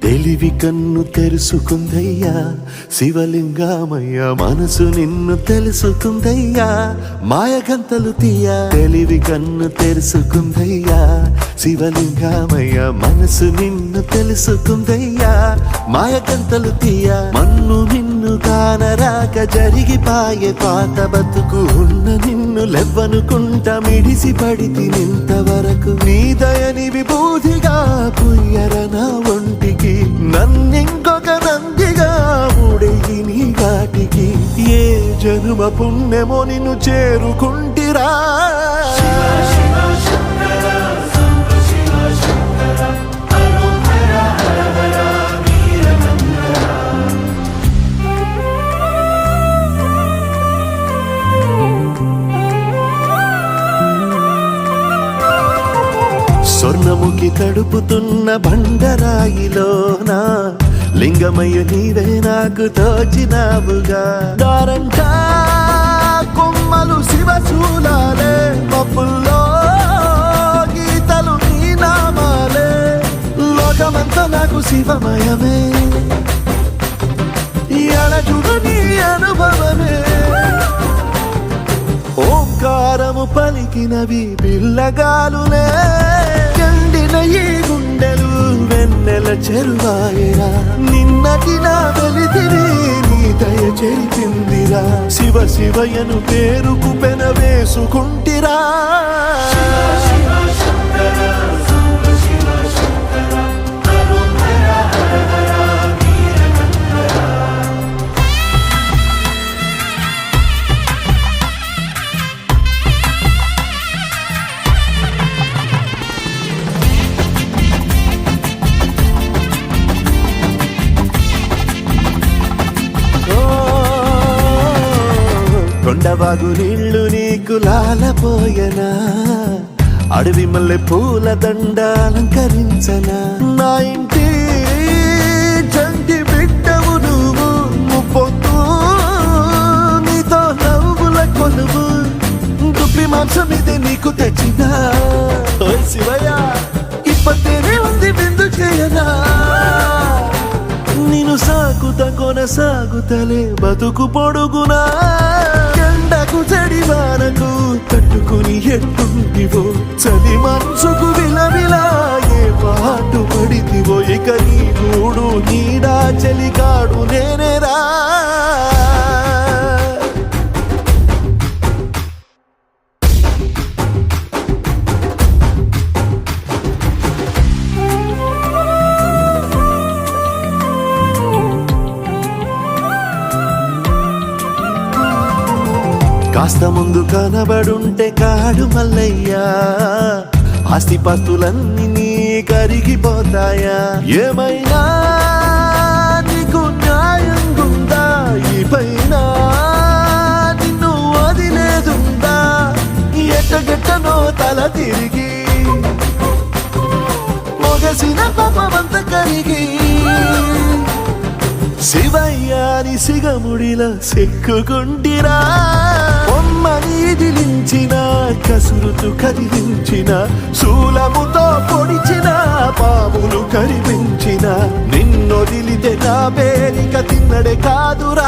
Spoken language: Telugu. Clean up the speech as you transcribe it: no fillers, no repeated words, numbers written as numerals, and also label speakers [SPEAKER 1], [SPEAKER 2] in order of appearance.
[SPEAKER 1] తెలివి కన్ను తెరుసుకుందయ్యా శివలింగమయ్య, మనసు నిన్ను తెలుసుకుందయ్యా మాయగంతలు తీయ. తెలివి కన్ను తెరుసుకుందయ్యా శివలింగమయ్య, మనసు నిన్ను తెలుసుకుందయ్యా మాయగంతలు తీయ. మన్ను నిన్ను కానరాక జరిగిపాయే పాత బతుకు, ఉన్న నిన్ను లెవ్వనుకుంటా మిడిసి పడితి నింతవరకు. నీ దయని విభూతిగా పుయ్యరన ఒంటికి, నన్నింకొక నందిగా ఊడేయి నీ ఘాటికి. ఏ జనుమ పుణ్యమో నిన్ను చేరుకుంటిరా. స్వర్ణముఖి తడుపుతున్న బండరాయిలోనా లింగమయ్య నీవే నాకు తోచినావుగా. దారంటా కొమ్మలు శివశూలాలే, పప్పుల్లో గీతలు నీ నామాలే. లోకమంతా నాకు శివమయమే, అడచుడు నీ అనుభవమే. ఓంకారము పలికినవి పిల్లగాలునే, ఎండిన ఈ గుండెలు వెన్నెల చెరువాయరా. నిన్నటి నా వెలితిని నీ దయ చెరిపిందిరా. శివ శివయను పేరుకు పెన వేసుకుంటిరా. కొండవాగు నీళ్లు నీకు లాలపోయనా, అడవి మల్లె పూల దండ అలంకరించనా. నా ఇంటి చంటి బిడ్డవు నువ్వు, ముప్పొద్దు నీతో నవ్వుల కొలువు. దుప్పి మాంసం ఇది నీకు తెచ్చినా, ఓ శివయ్య ఇప్పటినే ఉంది బిందు చేయనా. నిన్ను సాగుత కొనసాగుతలే బతుకు పొడుగునా. ఎండకు జడివానకు తట్టుకుని ఎట్టుంటివో, చలి మనసుకు విలవిలా ఏ పాటు పడితివో. ఇక నీ మూడు నీడా చలికాడు నేనేరా. కాస్త ముందు కనబడుంటే కాడు మల్లయ్యా, ఆస్తిపాస్తులన్నీ నీ కరిగిపోతాయా. ఏమైనా నీకు న్యాయం గుందా, ఈ పైన నిన్ను వదిలేదుందా. ఎట్టగెట్టనో తల తిరిగి మొగసిన పాపమంత కరిగి. శివయ్యాని సిగముడిలా సిక్కుకుంటిరా. బొమ్మని దిలించిన, కసురుతూ కదిలించిన, శూలముతో పొడిచిన, పాములు కరిపించిన. నిన్నొదిలితే నా పేరిక తిన్నడే కాదురా.